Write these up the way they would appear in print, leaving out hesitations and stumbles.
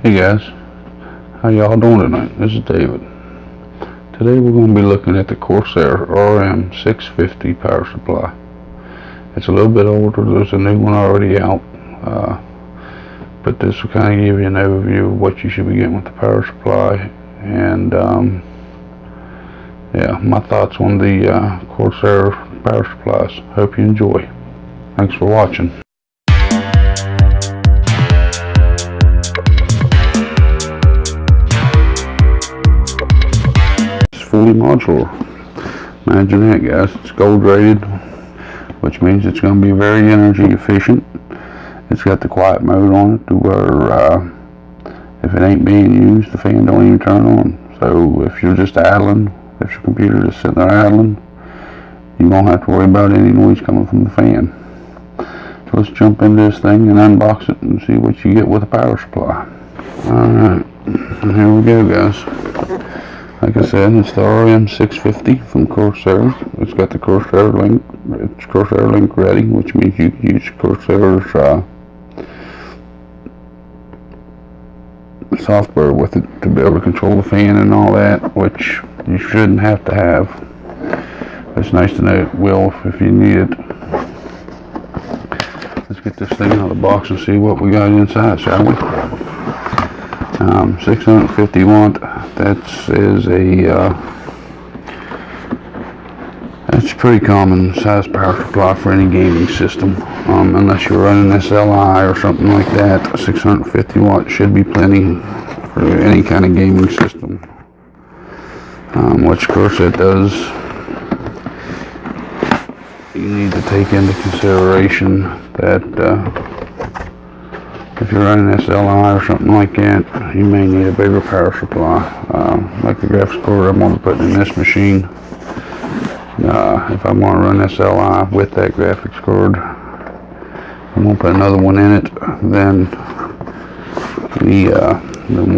Hey guys, how y'all doing tonight? This is David. Today we're going to be looking at the Corsair RM650 power supply. It's a little bit older, there's a new one already out, but this will kind of give you an overview of what you should be getting with the power supply, and yeah, my thoughts on the Corsair power supplies. Hope you enjoy. Thanks for watching. Fully modular. Imagine that, guys. It's gold rated, which means it's going to be very energy efficient. It's got the quiet mode on it to where if it ain't being used, the fan don't even turn on. So if you're just idling, if your computer is sitting there idling, you won't have to worry about any noise coming from the fan. So let's jump into this thing and unbox it and see what you get with a power supply. Alright, and here we go, guys. Like I said, it's the RM650 from Corsair. It's got the Corsair link. It's Corsair link ready, which means you can use Corsair's software with it to be able to control the fan and all that, which you shouldn't have to have. It's nice to know it will if you need it. Let's get this thing out of the box and see what we got inside, shall we? 650 watt. That's pretty common size power supply for any gaming system, unless you're running SLI or something like that. 650 watt should be plenty for any kind of gaming system, which of course it does. You need to take into consideration that if you're running SLI or something like that, you may need a bigger power supply. Like the graphics card I'm going to put in this machine. If I want to run SLI with that graphics card, I'm going to put another one in it, then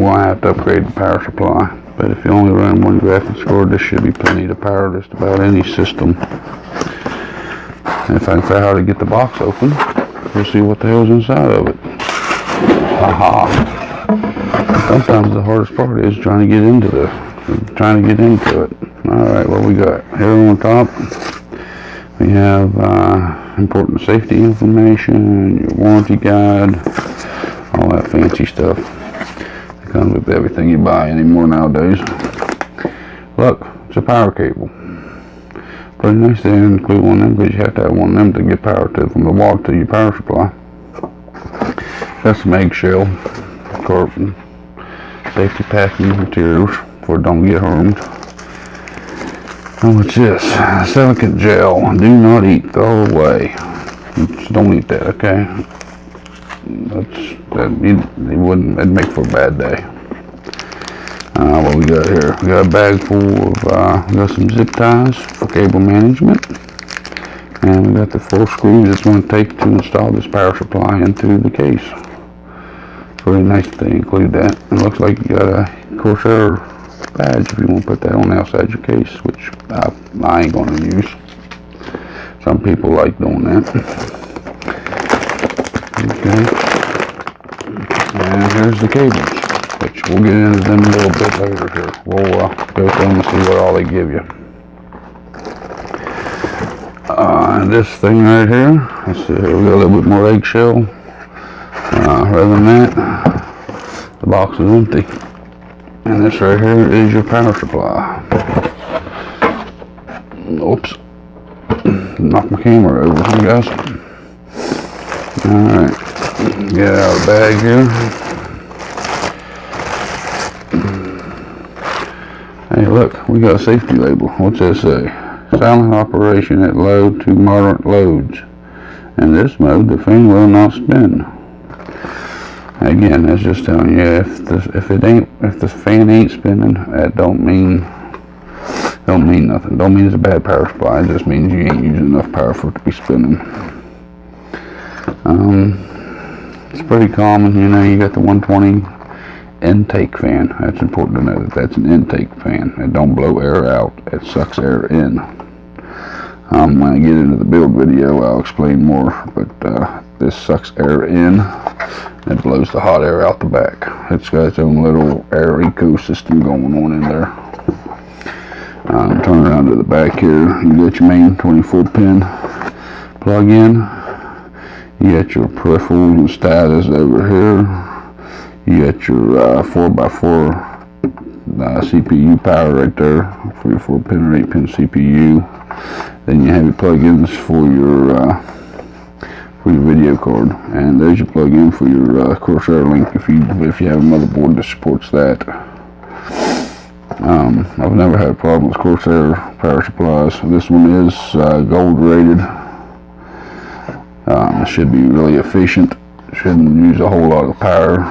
we'll have to upgrade the power supply. But if you only run one graphics card, this should be plenty to power just about any system. And if I can figure out how to get the box open, we'll see what the hell's inside of it. Sometimes the hardest part is trying to get into it. Alright, what we got here on top, we have important safety information, your warranty guide, all that fancy stuff that comes with everything you buy anymore nowadays. Look, it's a power cable. Pretty nice they didn't include one of them, because you have to have one of them to get power to from the wall to your power supply. Got some eggshell, carton, safety packing materials for it don't get harmed. And what's this? Silicate gel. Do not eat, throw away. Just don't eat that, okay? It'd make for a bad day. What we got here? We got a bag full of, we got some zip ties for cable management. And we got the 4 screws it's going to take to install this power supply into the case. Very nice that they include that. It looks like you got a Corsair badge if you want to put that on the outside your case, which I ain't going to use. Some people like doing that. Okay. And here's the cables, which we'll get into them a little bit later here. We'll go through them and see what all they give you. This thing right here, let's see, here we got a little bit more eggshell. Rather than that, the box is empty. And this right here is your power supply. Oops. Knocked my camera over, huh, guys? Alright. Get out of the bag here. Hey, look, we got a safety label. What's that say? Silent operation at low to moderate loads. In this mode, the fan will not spin. Again, that's just telling you if the fan ain't spinning, that don't mean nothing. Don't mean it's a bad power supply. It just means you ain't using enough power for it to be spinning. It's pretty common, you know. You got the 120 intake fan. That's important to know that that's an intake fan. It don't blow air out. It sucks air in. When I get into the build video, I'll explain more, but this sucks air in. It blows the hot air out the back. It's got its own little air ecosystem going on in there. Turn around to the back here. You got your main 24-pin plug-in. You got your peripherals and status over here. You got your 4x4 CPU power right there for your 4-pin or 8-pin CPU. Then you have your plug-ins for your video card, and there's your plug-in for your Corsair link if you have a motherboard that supports that. I've never had a problem with Corsair power supplies. This one is gold rated. It should be really efficient. Shouldn't use a whole lot of power.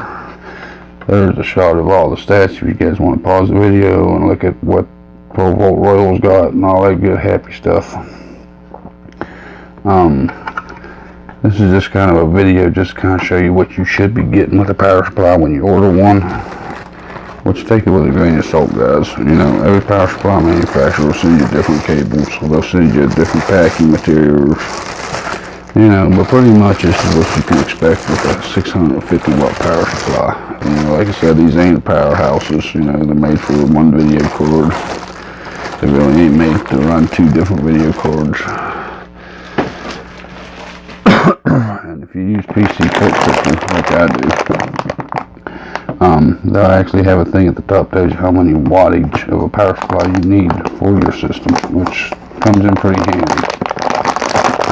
There's a shot of all the stats if you guys want to pause the video and look at what 12-volt Royal's got and all that good happy stuff. This is just kind of a video just to kind of show you what you should be getting with a power supply when you order one. Which, take it with a grain of salt, guys. You know, every power supply manufacturer will send you different cables. They'll send you different packing materials. You know, but pretty much this is what you can expect with a 650 watt power supply. You know, like I said, these ain't powerhouses. You know, they're made for one video cord. They really ain't made to run two different video cords. And if you use PC port systems like I do, they'll actually have a thing at the top that tells you how many wattage of a power supply you need for your system, which comes in pretty handy.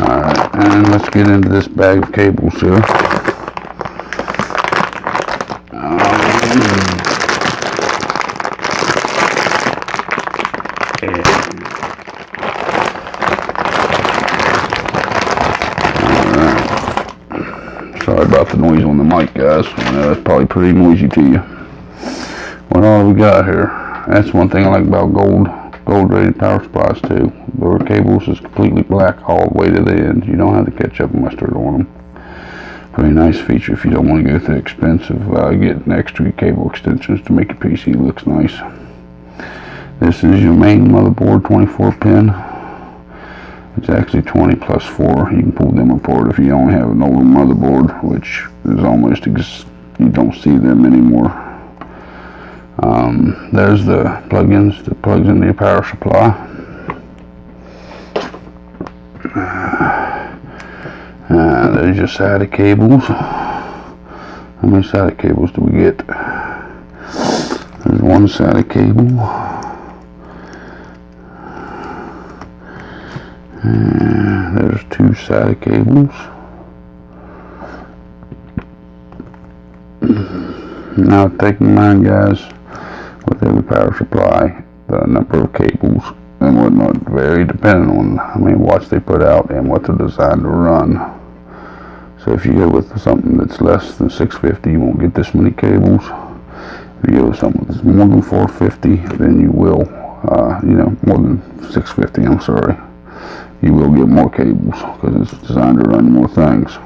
Alright, and let's get into this bag of cables here. Sorry about the noise on the mic, guys. I know it's probably pretty noisy to you. What all we got here? That's one thing I like about gold rated power supplies too. The cables is completely black all the way to the end. You don't have to catch up mustard on them. Pretty nice feature if you don't want to go through the expense of getting extra cable extensions to make your PC looks nice. This is your main motherboard, 24-pin. It's actually 20 plus 4. You can pull them apart if you only have an older motherboard, which is almost, you don't see them anymore. There's the plugins that plugs into your power supply. There's your SATA cables. How many SATA cables do we get? There's one SATA cable. And there's two SATA cables. Now take in mind, guys, with every power supply, the number of cables and whatnot vary depending on how many watts they put out and what they're designed to run. So if you go with something that's less than 650, you won't get this many cables. If you go with something that's more than 450, then you will, more than 650, I'm sorry. You will get more cables because it's designed to run more things.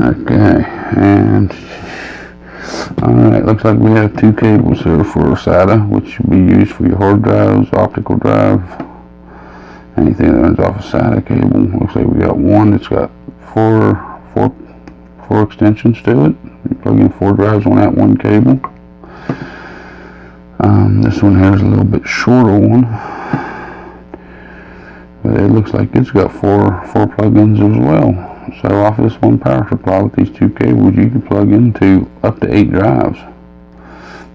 Okay, and alright, looks like we have two cables here for SATA, which should be used for your hard drives, optical drive, anything that runs off a SATA cable. Looks like we got one that's got four extensions to it. You plug in 4 drives on that one cable. This one here is a little bit shorter one, but it looks like it's got four plug-ins as well. So off this one power supply with these two cables, you can plug into up to 8 drives.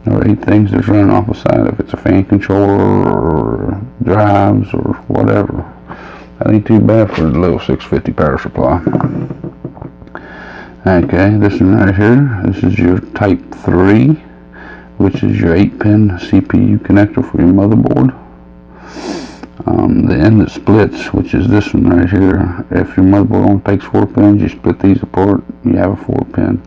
There are 8 things that's running off the side. If it's a fan controller or drives or whatever, that ain't too bad for a little 650 power supply. Okay, this one right here, this is your Type 3, which is your 8-pin CPU connector for your motherboard. The end that splits, which is this one right here. If your motherboard only takes 4 pins, you split these apart, you have a 4-pin.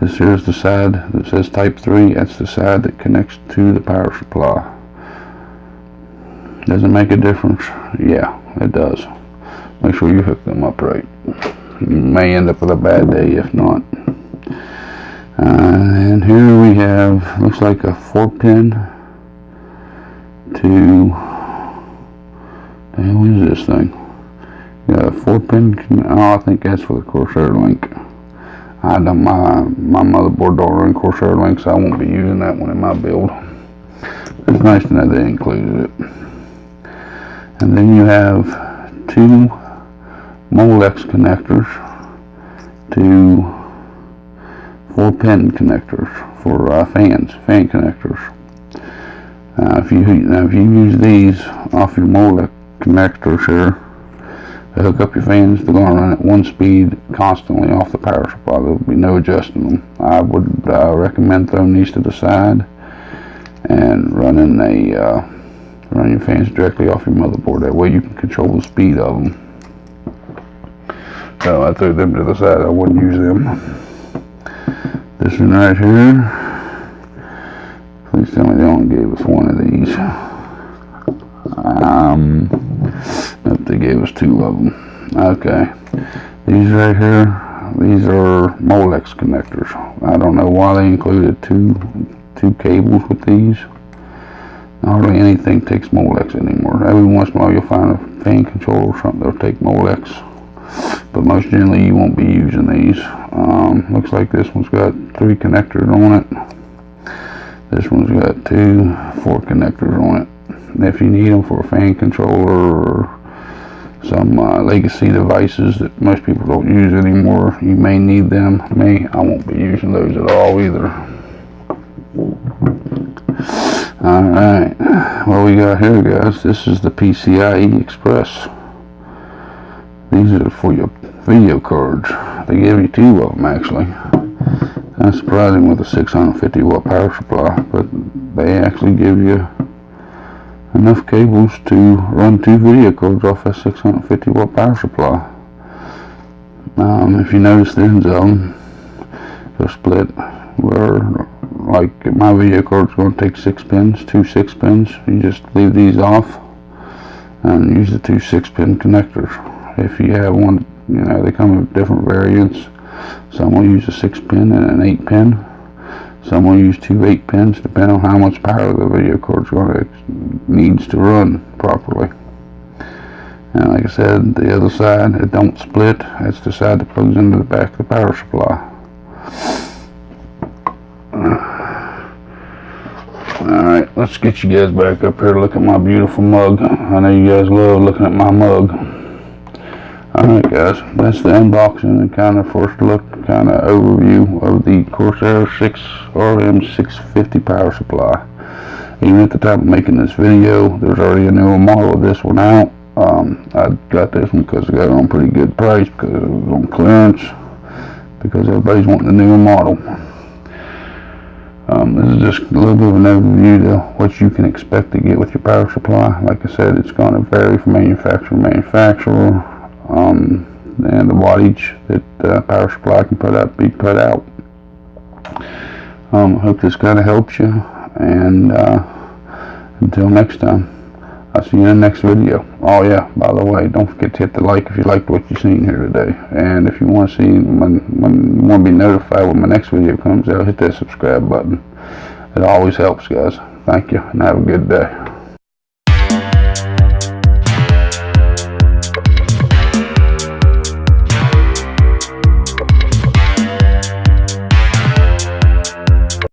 This here is the side that says Type 3. That's the side that connects to the power supply. Does it make a difference? Yeah, it does. Make sure you hook them up right. You may end up with a bad day if not. And here we have, looks like a 4-pin to The hell is this thing? Got a 4-pin. Oh, I think that's for the Corsair link. I don't. My motherboard don't run Corsair links, so I won't be using that one in my build. It's nice to know they included it. And then you have 2 Molex connectors, 2 4-pin connectors for fan connectors. If you use these off your Molex connectors here to hook up your fans, they're going to run at 1 speed constantly off the power supply. There will be no adjusting them. I would recommend throwing these to the side and running your fans directly off your motherboard. That way you can control the speed of them. So I threw them to the side. I wouldn't use them. This one right here. Please tell me they only gave us 1 of these. Nope, they gave us 2 of them. Okay. These right here, these are Molex connectors. I don't know why they included two cables with these. Hardly anything takes Molex anymore. Every once in a while you'll find a fan controller or something that'll take Molex, but most generally you won't be using these. Looks like this one's got 3 connectors on it. This one's got 4 connectors on it. And if you need them for a fan controller or some legacy devices that most people don't use anymore, you may need them. Me, I won't be using those at all either. Alright, what we got here, guys, this is the PCIe Express. These are for your video cards. They give you 2 of them actually. Kind of surprising with a 650 watt power supply, but they actually give you enough cables to run 2 video cards off that 650 watt power supply. If you notice, there's they're split where, like, my video card's going to take 6 pins, 2 6-pins. You just leave these off and use the 2 6-pin connectors. If you have one, you know, they come with different variants. Some will use a 6-pin and an 8-pin. Some will use 2 8-pins, depending on how much power the video card's needs to run properly. And like I said, the other side, it don't split. That's the side that plugs into the back of the power supply. Alright, let's get you guys back up here to look at my beautiful mug. I know you guys love looking at my mug. Alright guys, that's the unboxing and kind of first look, kind of overview of the Corsair RM650 power supply. Even at the time of making this video, there's already a newer model of this one out. I got this one because I got it on a pretty good price, because it was on clearance, because everybody's wanting the newer model. This is just a little bit of an overview to what you can expect to get with your power supply. Like I said, it's going to vary from manufacturer to manufacturer, and the wattage that power supply can be put out. I hope this kind of helps you, and until next time, I'll see you in the next video. Oh yeah, by the way, don't forget to hit the like if you liked what you've seen here today, and if you want to see when you want to be notified when my next video comes out, hit that subscribe button. It always helps, guys. Thank you, and have a good day.